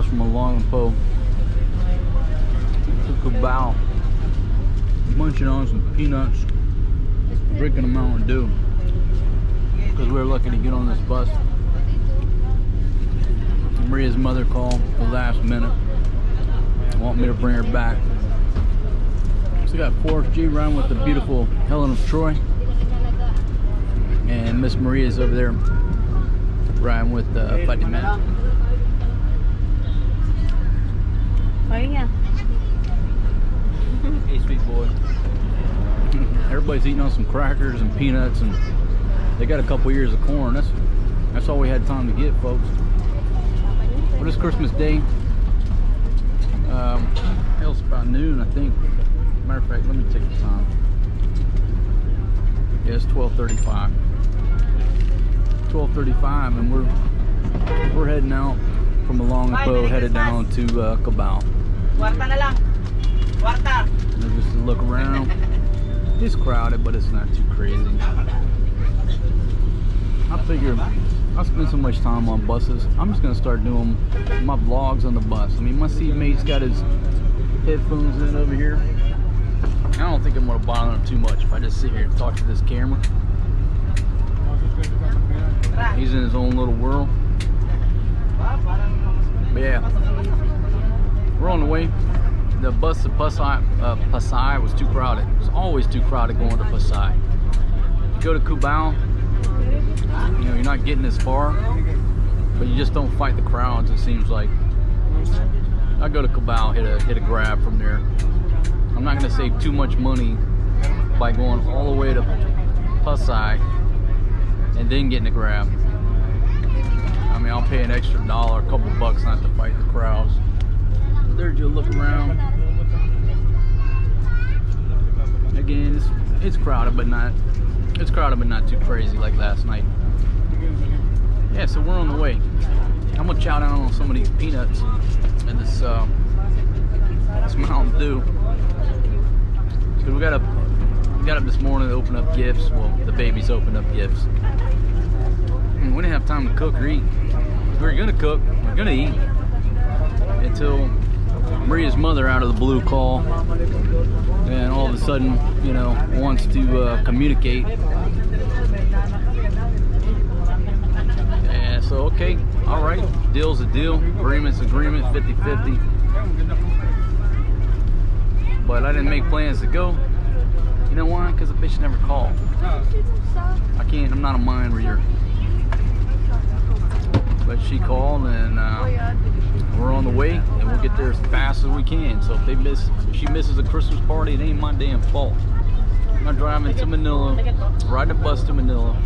bus from Olongapo to Cubao, munching on some peanuts, drinking a Mountain Dew, because we were lucky to get on this bus. Maria's mother called the last minute, want me to bring her back. So we got Forrest G riding with the beautiful Helen of Troy, and Miss Maria's over there riding with Fatima. Hey, sweet boy. Everybody's eating on some crackers and peanuts, and they got a couple ears of corn. That's all we had time to get, folks. But it's Christmas Day. It's about noon, I think. Matter of fact, let me take the time. Yeah, it's 12:35. 12:35, and we're heading out from Olongapo, headed down to Cubao. Just to look around. It's crowded, but it's not too crazy. I figure I spend so much time on buses, I'm just gonna start doing my vlogs on the bus. I mean, my seatmate's got his headphones in over here. I don't think I'm gonna bother him too much if I just sit here and talk to this camera. He's in his own little world. But yeah, we're on the way. The bus to Pasay was too crowded. It was always too crowded going to Pasay. You go to Cubao, you know, you're not getting as far, but you just don't fight the crowds, it seems like. I go to Cubao, hit a grab from there. I'm not gonna save too much money by going all the way to Pasay and then getting a grab. I mean, I'll pay an extra $1, a couple bucks not to fight the crowds. There's your look around. Again, it's crowded, but not too crazy like last night. Yeah, so we're on the way. I'm gonna chow down on some of these peanuts and this Mountain Dew. Cause we got up this morning to open up gifts. Well, the babies opened up gifts. And we didn't have time to cook or eat. We were gonna cook, we were gonna eat until Maria's mother out of the blue call, and all of a sudden, you know, wants to communicate. And so, okay, all right, deal's a deal, agreement's agreement, 50-50. But I didn't make plans to go. You know why? Because the bitch never called. I'm not a mind reader. But she called, and we're on the way, and we'll get there as fast as we can. So if she misses a Christmas party, it ain't my damn fault. I'm driving to Manila, ride the bus to Manila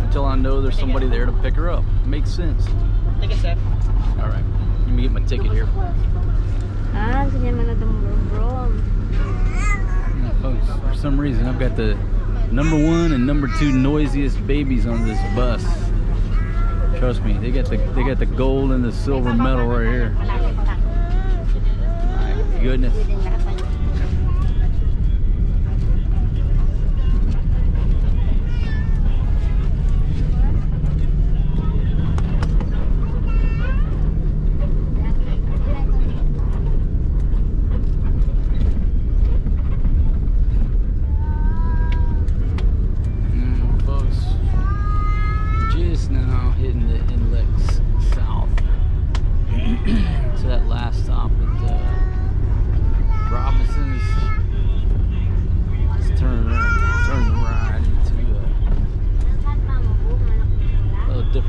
until I know there's somebody there to pick her up. It makes sense. All right, let me get my ticket here. Folks, for some reason I've got the #1 and #2 noisiest babies on this bus. Trust me, they got the gold and the silver medal right here. My goodness.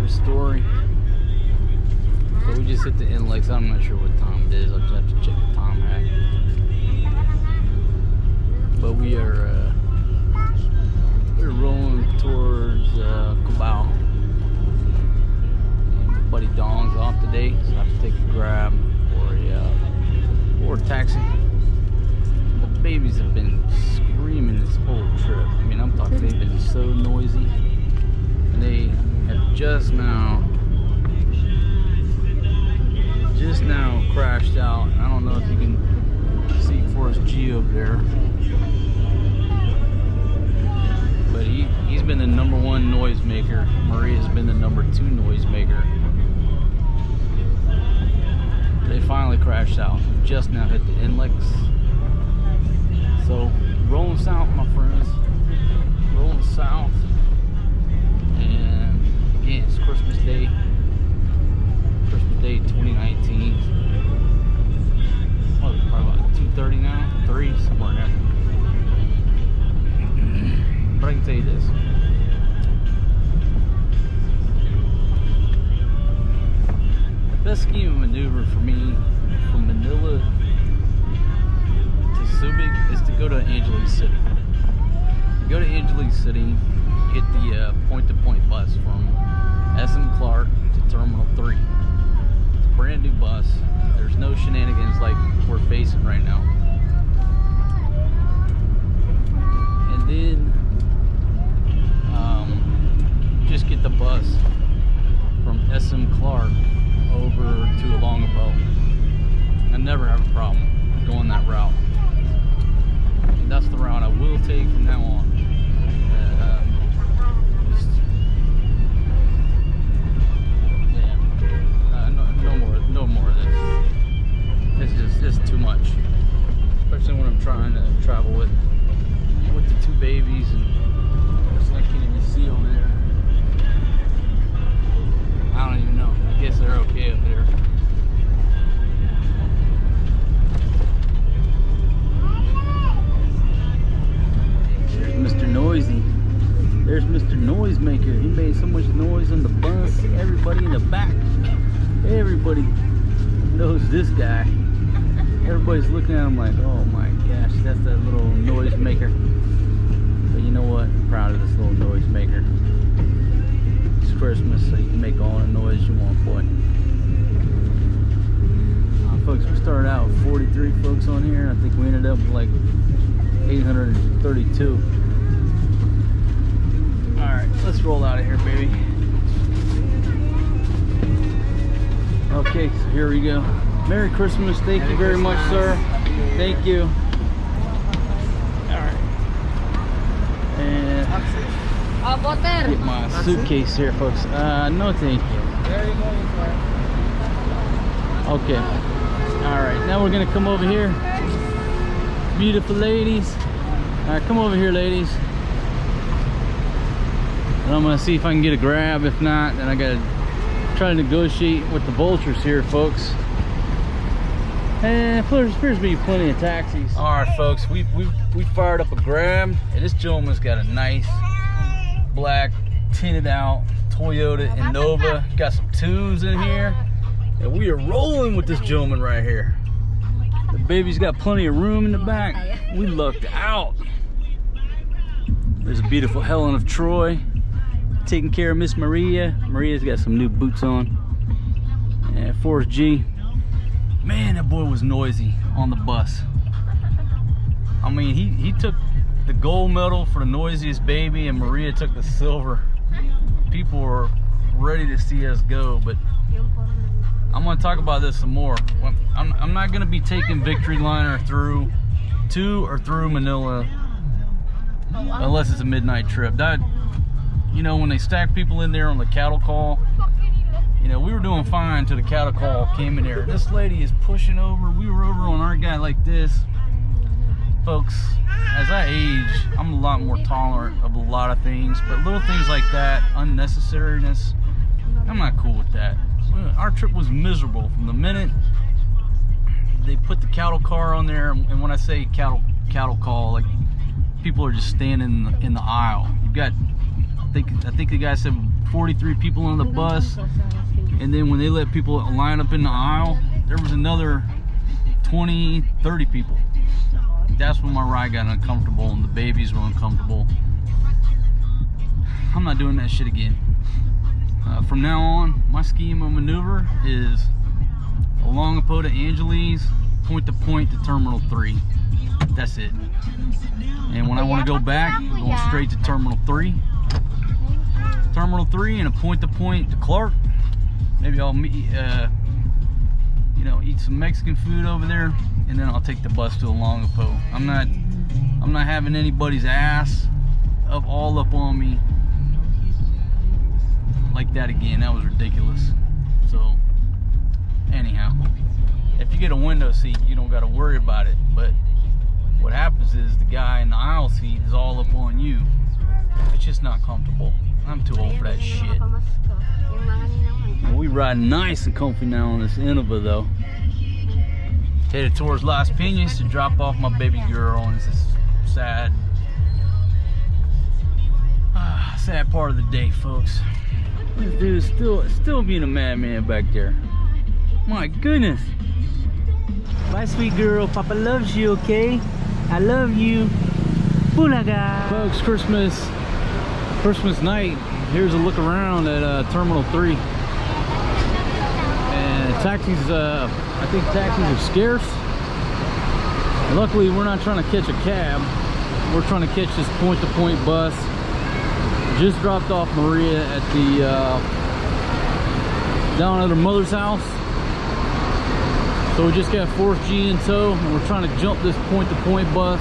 Story. So we just hit the inlets. I'm not sure what time it is. I'll just have to check the time hack. But we're rolling towards Cubao. And my buddy Dong's off today, so I have to take a grab or a taxi. The babies have been screaming this whole trip. I mean, I'm talking, they've been so noisy. And they have just now crashed out. I don't know if you can see Forrest G over there, but he's been the #1 noisemaker. Maria's been the #2 noisemaker. They crashed out. Just now hit the inlets. So rolling south, my friends. Rolling south. And again, it's Christmas Day. Christmas Day 2019. What, probably about 2:30 now? 3, somewhere in there. But I can tell you this. The best scheme of maneuver for me from Manila to Subic is to go to Angeles City. You go to Angeles City, hit the point-to-point bus from SM Clark to Terminal 3. It's a brand new bus. There's no shenanigans like we're facing right now. And then just get the bus from SM Clark over to Olongapo. I never have a problem going that route. And that's the route I will take from now on. No more of this. It's too much, especially when I'm trying to travel with the 2 babies, and I can't even see over there. I don't even know. I guess they're okay up there. There's Mr. Noisy. There's Mr. Noisemaker. He made so much noise on the bus. Everybody in the back. Everybody knows this guy. Everybody's looking at him like, oh my gosh, that's that little noise maker. But you know what? I'm proud of this little noise maker. It's Christmas, so you can make all the noise you want, boy. Folks, we started out with 43 folks on here. I think we ended up with like 832. Alright, let's roll out of here, baby. Okay, so here we go. Merry Christmas. Thank you very much, sir. Thank you. Alright. And get my suitcase here, folks. No thank you. Okay. Alright, now we're gonna come over here. Beautiful ladies. Alright, come over here, ladies. And I'm gonna see if I can get a grab. If not, then I gotta try to negotiate with the vultures here, folks. And there appears to be plenty of taxis. All right, folks, we fired up a grab, and this gentleman's got a nice black tinted out Toyota Innova. Got some twos in here, and we are rolling with this gentleman right here. The baby's got plenty of room in the back. We lucked out. There's a beautiful Helen of Troy taking care of Miss Maria. Maria's got some new boots on. And Forrest G. Man, that boy was noisy on the bus. I mean, he took the gold medal for the noisiest baby, and Maria took the silver. People were ready to see us go, but I'm gonna talk about this some more. I'm not gonna be taking Victory Liner through to or through Manila unless it's a midnight trip. That, you know, when they stack people in there on the cattle call, you know, we were doing fine till the cattle call came in there. This lady is pushing over. We were over on our guy like this. Folks, as I age, I'm a lot more tolerant of a lot of things, but little things like that, unnecessariness, I'm not cool with that. Our trip was miserable from the minute they put the cattle car on there. And when I say cattle call, like, people are just standing in the aisle. You've got, I think the guy said 43 people on the bus, and then when they let people line up in the aisle, there was another 20, 30 people. That's when my ride got uncomfortable and the babies were uncomfortable. I'm not doing that shit again. From now on, my scheme of maneuver is Olongapo to Angeles, point to Terminal 3. That's it. And when I want to go back, I'm going straight to Terminal 3. Terminal 3 and a point to Clark. Maybe I'll meet, you know, eat some Mexican food over there, and then I'll take the bus to Olongapo. I'm not having anybody's ass all up on me like that again. That was ridiculous. So anyhow, if you get get a window seat, you don't got to worry about it. But what happens is the guy in the aisle seat is all up on you. It's just not comfortable. I'm too old for that shit. We riding nice and comfy now on this Innova though. Headed towards Las Pinas to drop off my baby girl, and it's this sad part of the day, folks. This dude is still being a madman back there. My goodness. Bye, sweet girl. Papa loves you, okay? I love you. Bulaga. Folks, Christmas night. Here's a look around at Terminal 3. And taxis, I think taxis are scarce. And luckily, we're not trying to catch a cab. We're trying to catch this point-to-point bus. Just dropped off Maria at the down at her mother's house. So we just got Forrest G in tow, and we're trying to jump this point-to-point bus.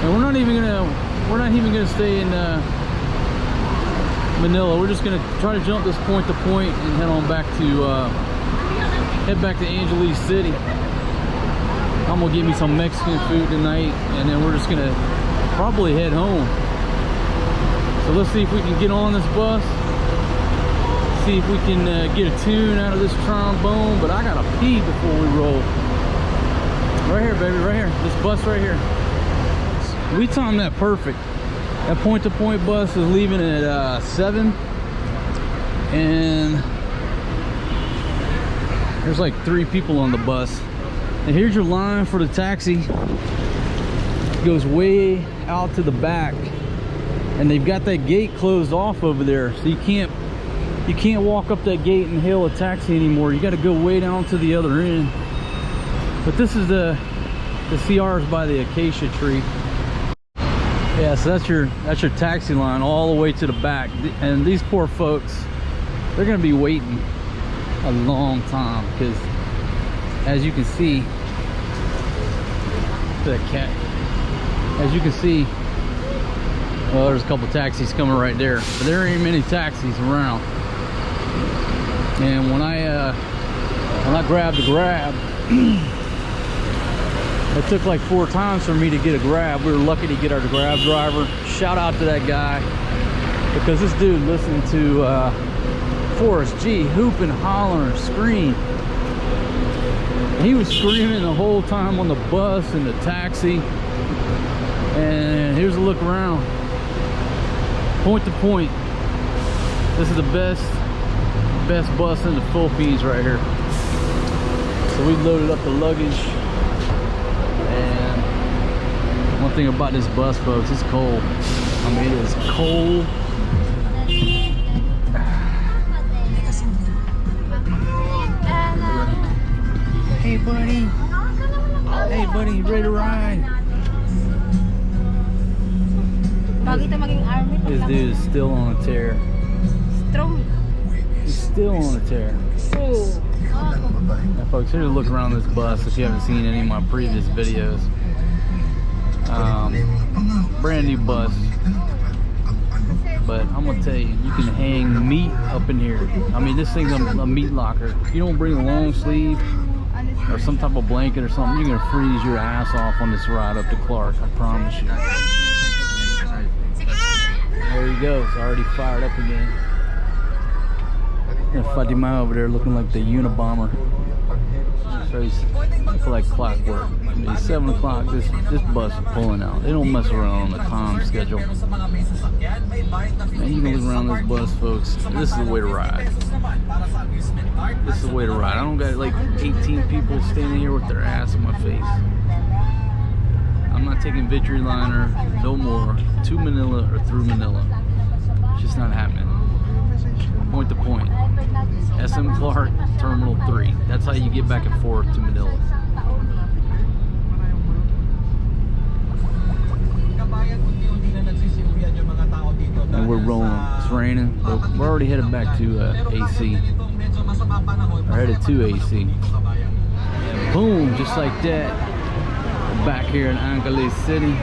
And we're not even gonna stay in Manila. We're just gonna try to jump this point-to-point and head on back to Angeles City. I'm gonna get me some Mexican food tonight, and then we're just gonna probably head home. So let's see if we can get on this bus. See if we can get a tune out of this trombone. But I gotta pee before we roll. Right here, baby, right here. This bus right here. We timed that perfect. That point-to-point bus is leaving at 7. And there's like 3 people on the bus. And here's your line for the taxi. It goes way out to the back. And they've got that gate closed off over there, so you can't walk up that gate and hail a taxi anymore. You got to go way down to the other end. But this is the CRs by the acacia tree. Yeah, so that's your taxi line all the way to the back. And these poor folks, they're gonna be waiting a long time because, as you can see, that cat. As you can see. Well, there's a couple taxis coming right there, but there ain't many taxis around. And when I grabbed the grab, it took like 4 times for me to get a grab. We were lucky to get our grab driver. Shout out to that guy, because this dude listened to Forrest G hooping, hollering, scream. He was screaming the whole time on the bus and the taxi. And here's a look around. Point to point. This is the best bus in the Philippines right here. So we loaded up the luggage. And one thing about this bus, folks, it's cold. I mean, it is cold. Hey buddy. Hey buddy, you ready to ride? This dude is still on a tear. He's still on a tear. Now folks, here's a look around this bus if you haven't seen any of my previous videos. Brand new bus. But I'm gonna tell you, you can hang meat up in here. I mean, this thing's a meat locker. If you don't bring a long sleeve or some type of blanket or something, you're gonna freeze your ass off on this ride up to Clark, I promise you. There he goes, already fired up again. And Fatima over there looking like the Unabomber. So he's like clockwork. I mean, 7 o'clock, this bus is pulling out. They don't mess around on the time schedule. Man, you can look around this bus, folks. This is the way to ride. This is the way to ride. I don't got like 18 people standing here with their ass in my face. I'm not taking Victory Liner no more to Manila or through Manila. It's just not happening. Point to point. SM Clark, Terminal 3. That's how you get back and forth to Manila. And we're rolling. It's raining, but we're already headed back to AC. We're headed to AC. Boom, just like that. Back here in Angeles City.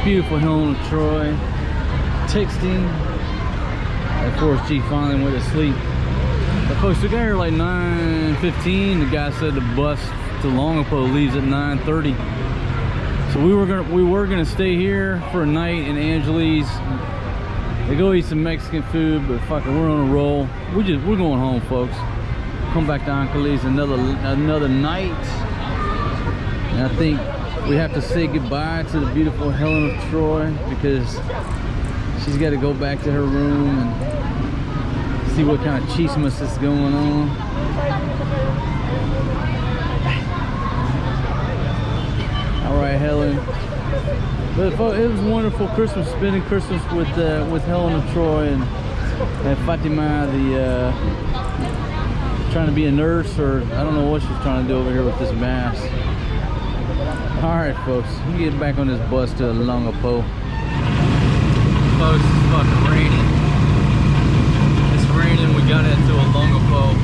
Beautiful home of Troy. Texting. And Forrest G finally went to sleep. But folks, we got here like 9:15. The guy said the bus to Olongapo leaves at 9:30. So we were gonna stay here for a night in Angeles. They go eat some Mexican food, but fucking we're on a roll. We're going home, folks. Come back to Angeles another night. And I think we have to say goodbye to the beautiful Helen of Troy because she's got to go back to her room and see what kind of chismes is going on. All right, Helen. But it was wonderful Christmas, spending Christmas with Helen of Troy and Fatima, the trying to be a nurse, or I don't know what she's trying to do over here with this mask. All right, folks, we get back on this bus to Olongapo. Folks, it's fucking raining. It's raining. We got into Olongapo.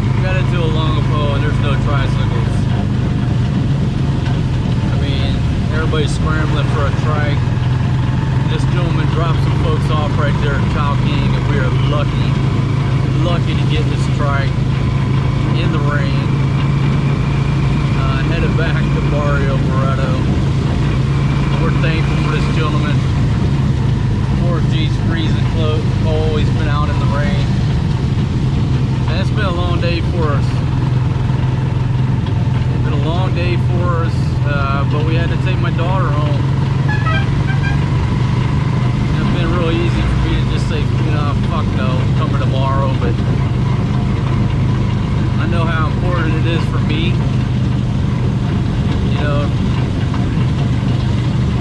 We got into Olongapo, and there's no tricycles. Everybody's scrambling for a trike. This gentleman dropped some folks off right there at Chow King, and we are lucky to get this trike in the rain. Headed back to Barrio Morado. We're thankful for this gentleman. Forrest G's freezing cold. He's been out in the rain. And it's been a long day for us. It's been a long day for us. But we had to take my daughter home. It's been real easy for me to just say, fuck no, I'm coming tomorrow, but I know how important it is for me,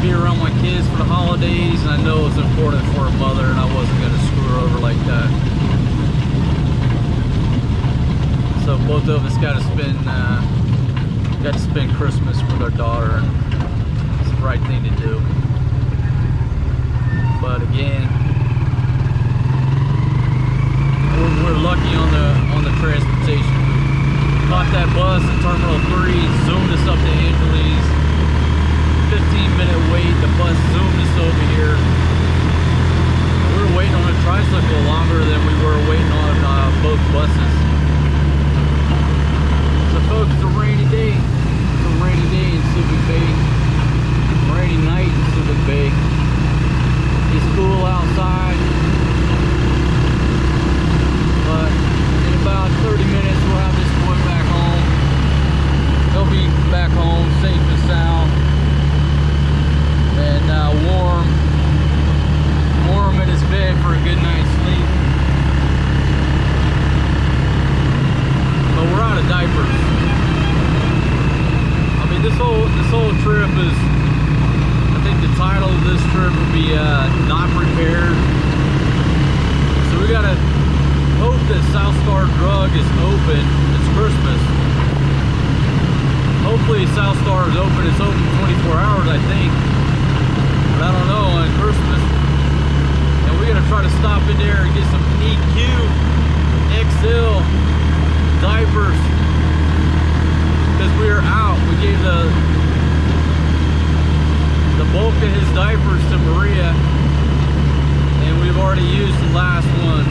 be around my kids for the holidays, and I know it's important for a mother, and I wasn't going to screw her over like that. So both of us got to spend Christmas with our daughter, and it's the right thing to do. But again, we're lucky on the transportation. We caught that bus at Terminal 3, zoomed us up to Angeles. 15-minute wait, the bus zoomed us over here. We were waiting on a tricycle longer than we were waiting on both buses. So folks, it's a rainy day. It's a rainy day in Civic Bay. Rainy night in Civic Bay. It's cool outside. But in about 30 minutes we'll have this boy back home. He'll be back home safe and sound. And warm in his bed for a good night's sleep. But we're out of diapers. I mean, this whole trip is, I think the title of this trip would be Not Prepared. So we gotta hope that South Star Drug is open. It's Christmas. Hopefully South Star is open. It's open 24 hours, I think. But I don't know, on Christmas. And we're gonna try to stop in there and get some EQ XL diapers, because we are out. We gave the bulk of his diapers to Maria, and we've already used the last one.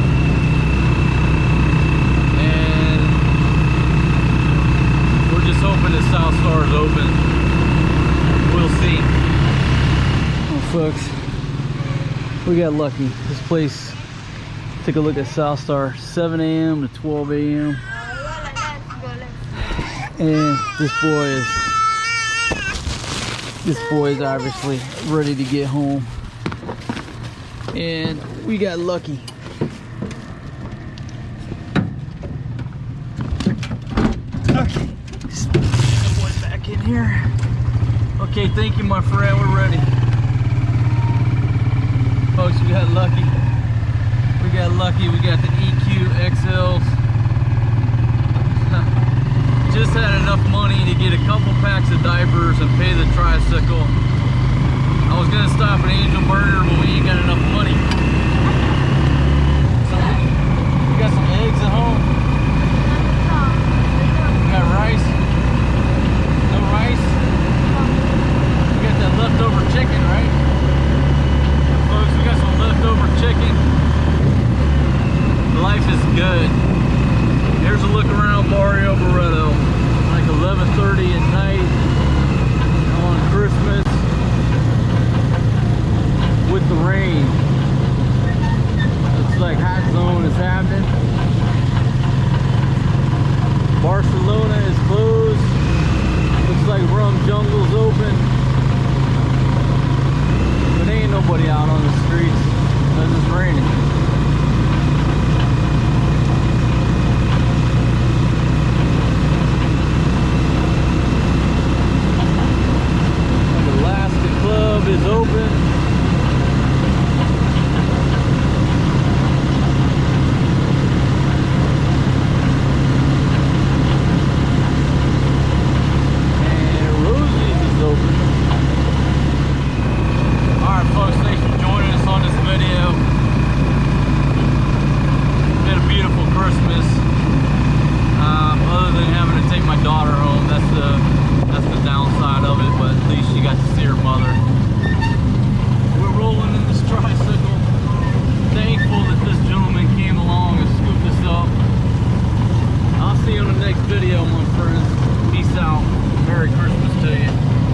And we're just hoping that South Star is open. We'll see. Folks, we got lucky. This place, take a look at South Star, 7 a.m. to 12 a.m. And this boy is obviously ready to get home. And we got lucky. Okay, just get the boy back in here. Okay, thank you, my friend. We're ready. Folks, we got lucky. We got the EQ XLs. Just had enough money to get a couple packs of diapers and pay the tricycle. I was gonna stop at Angel Burger, but we ain't got enough money. So we got some eggs at home. We got rice. No rice. We got that leftover chicken, right? Folks, we got some leftover chicken. life is good. Here's a look around Barrio Barreto. Like 11:30 at night on Christmas with the rain. Looks like hot zone is happening. Barcelona is closed. Looks like Rum Jungle's open. But ain't nobody out on the streets because it's raining. The Alaska Club is open. Video, my friends. Peace out. Merry Christmas to you.